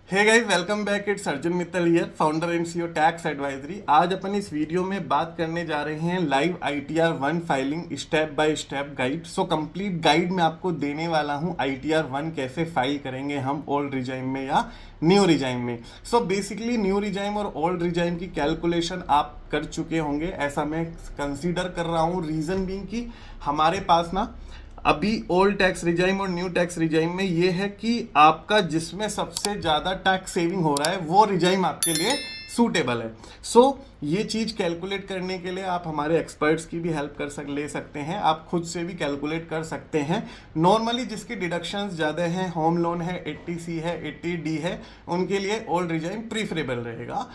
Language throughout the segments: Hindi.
Hey guys, welcome back. It's Arjun Mittal here, founder and CEO tax advisory. आज अपन इस वीडियो में बात करने जा रहे हैं live ITR 1 filing step by step guide. So complete guide मैं आपको देने वाला हूं आईटीआर 1 कैसे फाइल करेंगे हम ओल्ड रिजाइम में या न्यू रिजाइम में। सो बेसिकली न्यू रिजाइम और ओल्ड रिजाइम की कैलकुलेशन आप कर चुके होंगे, ऐसा मैं कंसीडर कर रहा हूँ। रीजन बीइंग कि हमारे पास ना अभी ओल्ड टैक्स रिजाइम और न्यू टैक्स रिजाइम में ये है कि आपका जिसमें सबसे ज़्यादा टैक्स सेविंग हो रहा है वो रिजाइम आपके लिए सूटेबल है। सो ये चीज़ कैलकुलेट करने के लिए आप हमारे एक्सपर्ट्स की भी हेल्प ले सकते हैं। आप खुद से भी कैलकुलेट कर सकते हैं। नॉर्मली जिसकी डिडक्शंस ज़्यादा हैं, होम लोन है, 80C है, 80D है, उनके लिए ओल्ड रिजाइम प्रीफरेबल रहेगा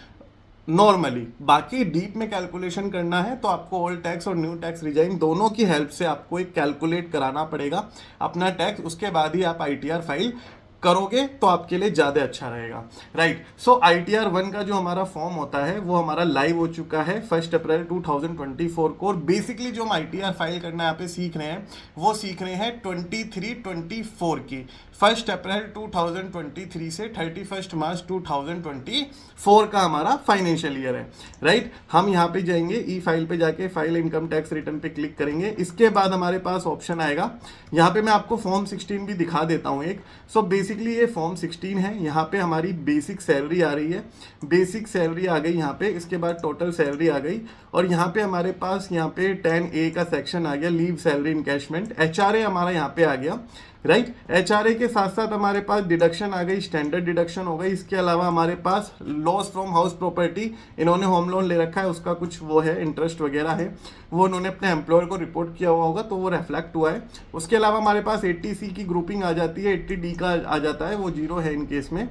नॉर्मली। बाकी डीप में कैलकुलेशन करना है तो आपको ओल्ड टैक्स और न्यू टैक्स रिजाइम दोनों की हेल्प से आपको एक कैलकुलेट कराना पड़ेगा अपना टैक्स। उसके बाद ही आप आईटीआर फाइल करोगे तो आपके लिए ज़्यादा अच्छा रहेगा, राइट। सो आईटीआर 1 का जो हमारा फॉर्म होता है वो हमारा लाइव हो चुका है 1 अप्रैल 2024 को। और बेसिकली जो हम आईटीआर फाइल करना यहाँ पे सीख रहे हैं वो सीख रहे हैं 23-24 की। 1 अप्रैल 2023 से 31 मार्च 2024 का हमारा फाइनेंशियल ईयर है, राइट। हम यहाँ पे जाएंगे, ई फाइल पे जाके फाइल इनकम टैक्स रिटर्न पे क्लिक करेंगे। इसके बाद हमारे पास ऑप्शन आएगा, यहाँ पे मैं आपको फॉर्म 16 भी दिखा देता हूँ एक। सो बेसिकली ये फॉर्म 16 है। यहाँ पे हमारी बेसिक सैलरी आ रही है, बेसिक सैलरी आ गई यहाँ पे। इसके बाद टोटल सैलरी आ गई और यहाँ पे हमारे पास यहाँ पे 10A का सेक्शन आ गया, लीव सैलरी इनकैशमेंट। एचआरए हमारा यहाँ पे आ गया, राइट। एचआरए के साथ साथ हमारे पास डिडक्शन आ गई, स्टैंडर्ड डिडक्शन हो गई। इसके अलावा हमारे पास लॉस फ्रॉम हाउस प्रॉपर्टी, इन्होंने होम लोन ले रखा है, उसका कुछ वो है इंटरेस्ट वगैरह है, वो उन्होंने अपने एम्प्लॉयर को रिपोर्ट किया हुआ होगा तो वो रिफ्लेक्ट हुआ है। उसके अलावा हमारे पास 80C की ग्रुपिंग आ जाती है, 80D का आ जाता है, वो जीरो है इन केस में,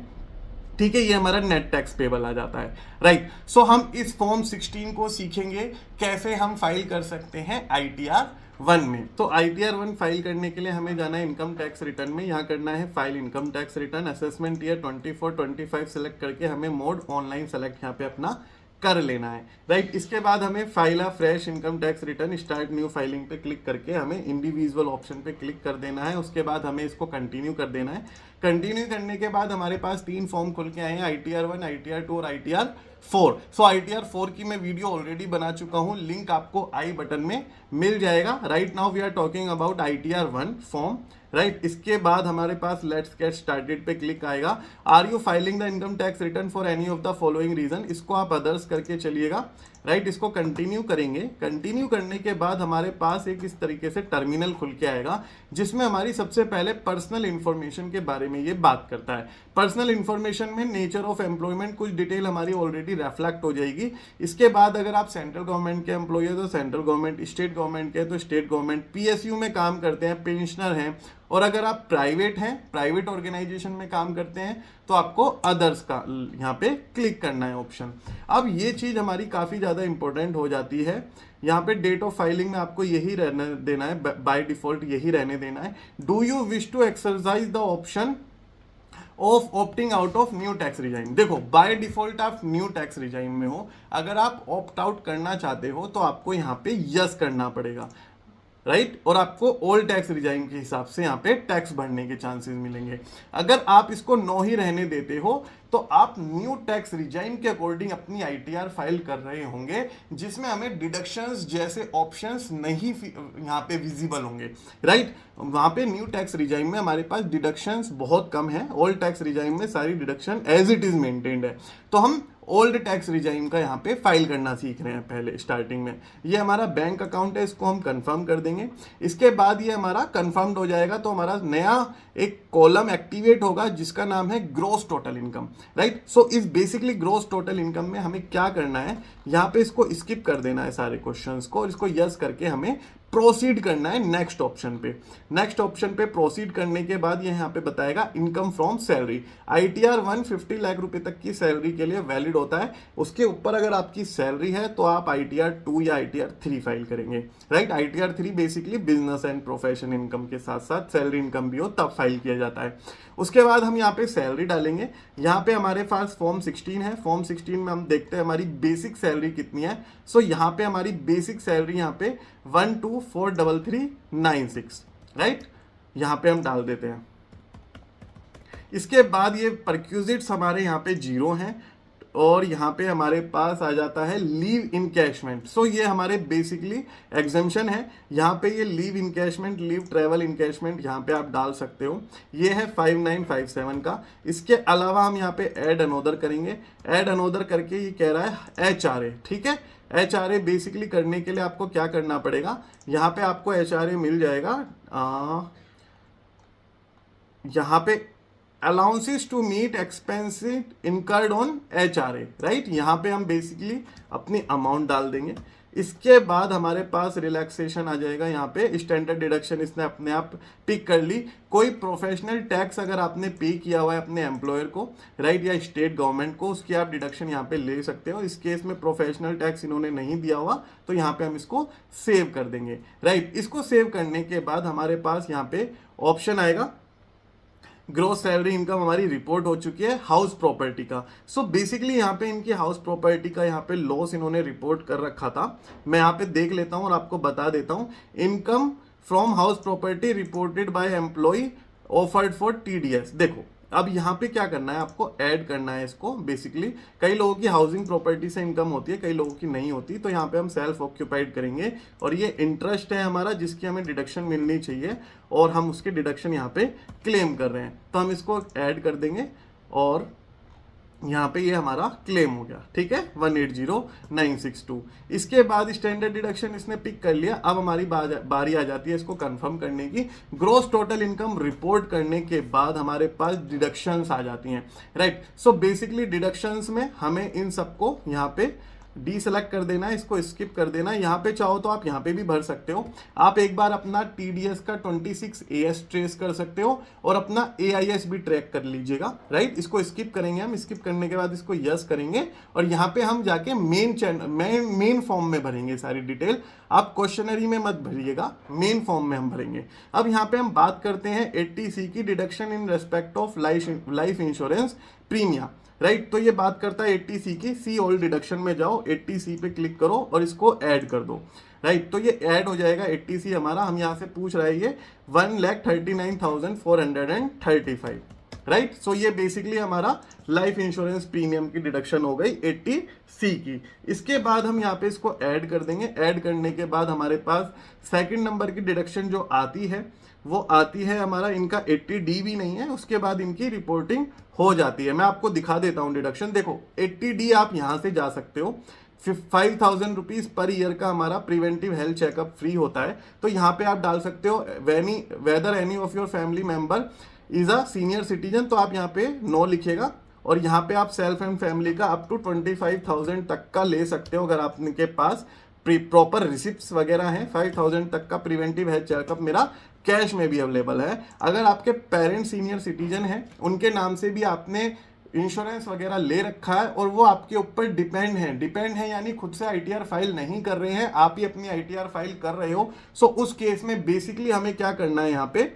ठीक है। ये हमारा नेट टैक्स पेबल आ जाता है, राइट। सो हम इस फॉर्म 16 को सीखेंगे कैसे हम फाइल कर सकते हैं आईटीआर 1 में। तो आईटीआर 1 फाइल करने के लिए हमें जाना है इनकम टैक्स रिटर्न में। यहाँ करना है file income tax return, assessment year 24-25 select करके हमें मोड ऑनलाइन सेलेक्ट यहाँ पे अपना कर लेना है, राइट। इसके बाद हमें file a fresh income tax return, start new filing पे क्लिक करके हमें इंडिविजुअल ऑप्शन पे क्लिक कर देना है। उसके बाद हमें इसको कंटिन्यू कर देना है। कंटिन्यू करने के बाद हमारे पास 3 फॉर्म खुल के आए हैं, आईटीआर 1, आईटीआर 2 और आईटीआर 4। सो आईटीआर 4 की मैं वीडियो ऑलरेडी बना चुका हूँ, लिंक आपको आई बटन में मिल जाएगा। Right now we are talking about ITR 1 form, right. इसके बाद हमारे पास लेट्स गेट स्टार्टेड पे क्लिक आएगा। Are you filing the income tax return for any of the following reason, इसको आप अदर्स करके चलिएगा, राइट। इसको कंटिन्यू करेंगे। कंटिन्यू करने के बाद हमारे पास एक इस तरीके से टर्मिनल खुल के आएगा जिसमें हमारी सबसे पहले पर्सनल इंफॉर्मेशन के बारे में ये बात करता है। पर्सनल इंफॉर्मेशन में नेचर ऑफ एम्प्लॉयमेंट कुछ डिटेल हमारी ऑलरेडी रिफ्लेक्ट हो जाएगी। इसके बाद अगर आप सेंट्रल गवर्नमेंट के एम्प्लॉय है तो सेंट्रल गवर्नमेंट, स्टेट गवर्नमेंट के है तो स्टेट गवर्नमेंट, पीएसयू में काम करते हैं, पेंशनर हैं, और अगर आप प्राइवेट हैं, प्राइवेट ऑर्गेनाइजेशन में काम करते हैं तो आपको अदर्स का यहाँ पे क्लिक करना है ऑप्शन। अब ये चीज़ हमारी काफ़ी ज़्यादा इंपॉर्टेंट हो जाती है। यहाँ पे डेट ऑफ फाइलिंग में आपको यही रहने देना है, बाय डिफॉल्ट यही रहने देना है। Do you wish to exercise the option of opting out of new tax regime. देखो बाय डिफॉल्ट आप न्यू टैक्स रिजाइम में हो, अगर आप ऑप्ट आउट करना चाहते हो तो आपको यहाँ पे यस करना पड़ेगा, राइट। और आपको ओल्ड टैक्स रिजाइम के हिसाब से यहाँ पे टैक्स भरने के चांसेस मिलेंगे। अगर आप इसको नो ही रहने देते हो तो आप न्यू टैक्स रिजाइम के अकॉर्डिंग अपनी आईटीआर फाइल कर रहे होंगे जिसमें हमें डिडक्शंस जैसे ऑप्शंस नहीं यहाँ पे विजिबल होंगे, राइट। वहाँ पे न्यू टैक्स रिजाइम में हमारे पास डिडक्शंस बहुत कम है, ओल्ड टैक्स रिजाइम में सारी deduction as it is maintained है। तो हम ओल्ड टैक्स रिजाइम का यहाँ पे फाइल करना सीख रहे हैं पहले स्टार्टिंग में। ये हमारा बैंक अकाउंट है, इसको हम कंफर्म कर देंगे। इसके बाद ये हमारा कंफर्म्ड हो जाएगा तो हमारा नया एक कॉलम एक्टिवेट होगा जिसका नाम है ग्रॉस टोटल इनकम, राइट। सो इस बेसिकली ग्रॉस टोटल इनकम में हमें क्या करना है, यहाँ पे इसको स्किप कर देना है सारे क्वेश्चंस को और इसको यस करके हमें प्रोसीड करना है नेक्स्ट ऑप्शन पे। नेक्स्ट ऑप्शन पे प्रोसीड करने के बाद ये यहाँ पे बताएगा income from salary. ITR 150 lakh रुपए तक की सैलरी के लिए वैलिड होता है। उसके ऊपर अगर आपकी सैलरी है तो आप आईटीआर 2 या आईटीआर 3 फाइल करेंगे, right. ITR 3 basically business and profession income के साथ साथ सैलरी इनकम भी हो तब फाइल किया जाता है। उसके बाद हम यहाँ पे सैलरी डालेंगे। यहाँ पे हमारे पास फॉर्म 16 है। फॉर्म 16 में हम देखते हैं हमारी बेसिक सैलरी कितनी है। सो यहाँ पे हमारी बेसिक सैलरी यहाँ पे 12,43396, राइट। यहाँ पे हम डाल देते हैं। इसके बाद ये परक्यूजिट्स हमारे यहाँ पे 0 हैं और यहाँ पे हमारे पास आ जाता है लीव इनकैशमेंट। सो ये हमारे बेसिकली एग्जेम्पशन है। यहाँ पे ये leave encashment, leave travel encashment यहाँ पे आप डाल सकते हो। ये है 5957 का। इसके अलावा हम यहाँ पे ऐड अनोदर करेंगे। ऐड अनोदर करके ये कह रहा है HRA, ठीक है। HRA बेसिकली करने के लिए आपको क्या करना पड़ेगा, यहाँ पे आपको HRA मिल जाएगा यहाँ पे allowances to meet expenses incurred on HRA, right. यहाँ पे हम बेसिकली अपनी अमाउंट डाल देंगे। इसके बाद हमारे पास रिलैक्सेशन आ जाएगा। यहाँ पे स्टैंडर्ड डिडक्शन इसने अपने आप पिक कर ली। कोई प्रोफेशनल टैक्स अगर आपने पे किया हुआ है अपने एम्प्लॉयर को, राइट, या स्टेट गवर्नमेंट को, उसकी आप डिडक्शन यहाँ पे ले सकते हो। इस केस में प्रोफेशनल टैक्स इन्होंने नहीं दिया हुआ तो यहाँ पे हम इसको सेव कर देंगे, राइट। इसको सेव करने के बाद हमारे पास यहाँ पे ऑप्शन आएगा, ग्रोस सैलरी इनकम हमारी रिपोर्ट हो चुकी है हाउस प्रॉपर्टी का। सो बेसिकली यहाँ पे इनकी हाउस प्रॉपर्टी का यहाँ पे लॉस इन्होंने रिपोर्ट कर रखा था। मैं यहाँ पे देख लेता हूँ और आपको बता देता हूँ। Income from house property reported by employ offered for TDS। देखो अब यहाँ पे क्या करना है, आपको ऐड करना है इसको। बेसिकली कई लोगों की हाउसिंग प्रॉपर्टी से इनकम होती है, कई लोगों की नहीं होती। तो यहाँ पे हम सेल्फ ऑक्यूपाइड करेंगे और ये इंटरेस्ट है हमारा जिसकी हमें डिडक्शन मिलनी चाहिए और हम उसके डिडक्शन यहाँ पे क्लेम कर रहे हैं। तो हम इसको ऐड कर देंगे और यहाँ पे ये हमारा क्लेम हो गया, ठीक है, 180962। इसके बाद स्टैंडर्ड डिडक्शन इसने पिक कर लिया। अब हमारी बारी आ जाती है इसको कंफर्म करने की। ग्रॉस टोटल इनकम रिपोर्ट करने के बाद हमारे पास डिडक्शंस आ जाती हैं, राइट। सो बेसिकली डिडक्शंस में हमें इन सबको यहाँ पे डी सेलेक्ट कर देना है, इसको स्किप कर देना है। यहाँ पे चाहो तो आप यहाँ पे भी भर सकते हो। आप एक बार अपना TDS का 26AS ट्रेस कर सकते हो और अपना AIS भी ट्रैक कर लीजिएगा, राइट। इसको स्किप करेंगे हम। स्किप करने के बाद इसको यस करेंगे और यहाँ पे हम जाके मेन फॉर्म में भरेंगे सारी डिटेल। आप क्वेश्चनरी में मत भरिएगा, मेन फॉर्म में हम भरेंगे। अब यहाँ पे हम बात करते हैं 80C की deduction in respect of life insurance premium, right. तो ये बात करता है 80C की। सी ऑल डिडक्शन में जाओ, 80C पे क्लिक करो और इसको ऐड कर दो, राइट। तो ये ऐड हो जाएगा 80C हमारा। हम यहाँ से पूछ रहा है ये 1,39,435, राइट। सो ये बेसिकली हमारा लाइफ इंश्योरेंस प्रीमियम की डिडक्शन हो गई 80C की। इसके बाद हम यहाँ पे इसको ऐड कर देंगे। ऐड करने के बाद हमारे पास सेकंड नंबर की डिडक्शन जो आती है वो आती है हमारा, इनका 80D भी नहीं है, उसके बाद इनकी रिपोर्टिंग हो जाती है। मैं आपको दिखा देता हूँ डिडक्शन। देखो 80D आप यहाँ से जा सकते हो। 5,000 रुपीज पर ईयर का हमारा प्रिवेंटिव हेल्थ चेकअप फ्री होता है। तो यहाँ पे आप डाल सकते हो whether any of your family member is a senior citizen. तो आप यहाँ पे नो लिखिएगा और यहाँ पे आप सेल्फ एंड फैमिली का अप टू 25,000 तक का ले सकते हो अगर आपके पास प्रॉपर रिसिप्ट्स वगैरह हैं। 5,000 तक का प्रिवेंटिव हेल्थ चेकअप मेरा कैश में भी अवेलेबल है। अगर आपके पेरेंट्स सीनियर सिटीजन हैं, उनके नाम से भी आपने इंश्योरेंस वगैरह ले रखा है और वो आपके ऊपर डिपेंड है यानी खुद से ITR फाइल नहीं कर रहे हैं, आप ही अपनी ITR फाइल कर रहे हो। सो उस केस में बेसिकली हमें क्या करना है, यहाँ पे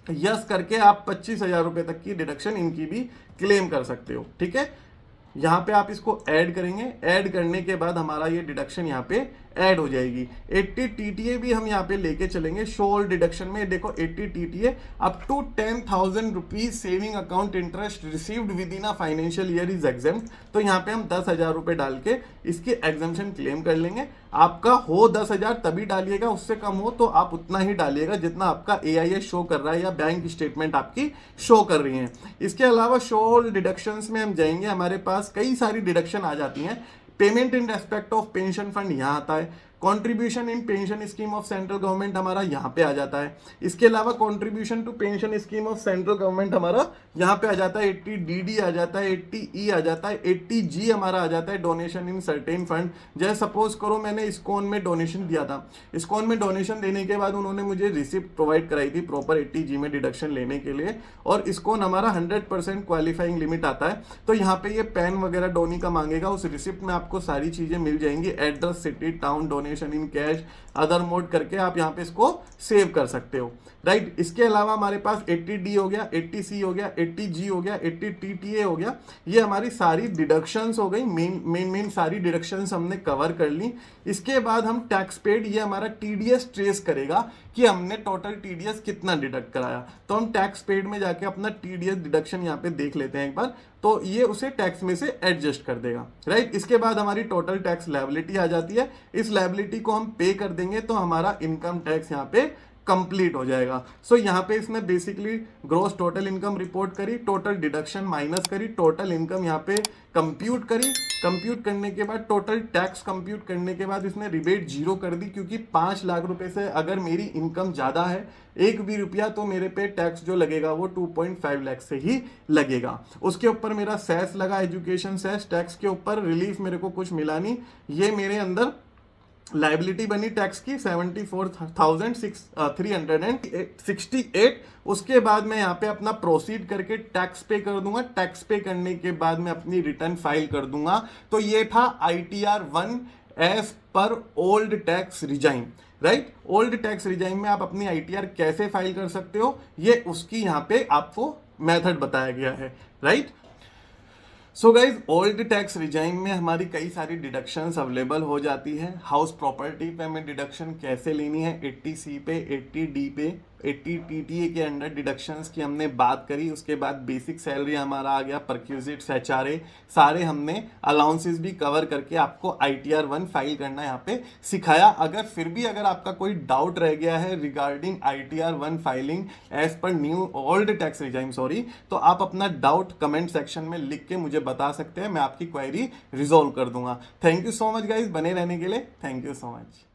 यस करके आप 25,000 रुपए तक की डिडक्शन इनकी भी क्लेम कर सकते हो, ठीक है। यहाँ पे आप इसको ऐड करेंगे। ऐड करने के बाद हमारा ये डिडक्शन यहाँ पे ऐड हो जाएगी। 80 TTA भी हम यहाँ पे लेके चलेंगे। शो ऑल डिडक्शन में देखो 80 TTA up to 10,000 rupees saving account interest received within a financial year is exempt. तो यहाँ पे हम 10,000 रुपए डाल के इसकी एग्जेम्पशन क्लेम कर लेंगे। आपका हो 10,000 तभी डालिएगा, उससे कम हो तो आप उतना ही डालिएगा जितना आपका AIS शो कर रहा है या बैंक स्टेटमेंट आपकी शो कर रही है। इसके अलावा शो ऑल डिडक्शंस में हम जाएंगे। हमारे पास कई सारी डिडक्शन आ जाती हैं। Payment in respect of pension fund यहाँ आता है। Contribution in pension scheme of central government हमारा यहाँ पे आ जाता है। इसके अलावा contribution to pension scheme of central government हमारा यहाँ पे आ जाता है। 80DD आ जाता है, 80E आ जाता है, 80G हमारा आ जाता है डोनेशन इन सर्टेन फंड। जैसे सपोज करो मैंने इस्कॉन में डोनेशन दिया था, इस्कॉन में डोनेशन देने के बाद उन्होंने मुझे रिसिप्ट प्रोवाइड कराई थी प्रॉपर 80G में डिडक्शन लेने के लिए, और इस्कॉन हमारा 100% क्वालिफाइंग लिमिट आता है। तो यहाँ पे ये पेन वगैरह डोनी का मांगेगा, उस रिसिप्ट में आपको सारी चीजें मिल जाएंगी, address, city, town, donation in cash, other mode करके आप यहाँ पे इसको सेव कर सकते हो। राइट। इसके अलावा हमारे पास 80D हो गया, 80C हो गया, 80G हो गया, 80TTA हो गया। ये हमारी सारी डिडक्शंस हो गई, मेन सारी डिडक्शंस हमने कवर कर ली। इसके बाद हम टैक्स पेड, ये हमारा टीडीएस ट्रेस करेगा कि हमने टोटल टीडीएस कितना डिडक्ट कराया। तो हम टैक्स पेड में जाके अपना टीडीएस डिडक्शन यहाँ पे देख लेते हैं एक बार, तो ये उसे टैक्स में से एडजस्ट कर देगा, राइट। इसके बाद हमारी टोटल टैक्स लायबिलिटी आ जाती है। इस लायबिलिटी को हम पे कर देंगे तो हमारा इनकम टैक्स यहाँ पे कंप्लीट हो जाएगा। सो यहाँ पे इसने basically gross total income report करी, टोटल डिडक्शन माइनस करी, टोटल इनकम यहाँ पे कंप्यूट करी। कंप्यूट करने के बाद टोटल टैक्स कंप्यूट करने के बाद इसने रिबेट जीरो कर दी, क्योंकि 5 लाख रुपए से अगर मेरी इनकम ज्यादा है 1 भी रुपया, तो मेरे पे टैक्स जो लगेगा वो 2.5 लाख से ही लगेगा। उसके ऊपर मेरा सेस लगा, एजुकेशन सेस, टैक्स के ऊपर रिलीफ मेरे को कुछ मिला नहीं। ये मेरे अंदर लाइबिलिटी बनी टैक्स की 74,368। उसके बाद मैं यहाँ पे अपना प्रोसीड करके टैक्स पे कर दूंगा। टैक्स पे करने के बाद मैं अपनी रिटर्न फाइल कर दूंगा। तो ये था ITR 1 as per old tax regime, right. Old tax regime में आप अपनी ITR कैसे फाइल कर सकते हो, ये उसकी यहाँ पे आपको मेथड बताया गया है, right. So guys, old tax regime में हमारी कई सारी डिडक्शंस अवेलेबल हो जाती है। हाउस प्रॉपर्टी पे हमें डिडक्शन कैसे लेनी है, 80C पे, 80D पे, 80TTA के अंडर डिडक्शंस की हमने बात करी। उसके बाद बेसिक सैलरी हमारा आ गया, परक्यूजिट्स, HRA, सारे हमने अलाउंसेस भी कवर करके आपको ITR 1 फाइल करना यहाँ पे सिखाया। अगर आपका कोई डाउट रह गया है regarding ITR 1 filing as per new old tax regime, तो आप अपना डाउट कमेंट सेक्शन में लिख के मुझे बता सकते हैं, मैं आपकी क्वेरी रिजॉल्व कर दूंगा। Thank you so much guys, बने रहने के लिए थैंक यू सो मच।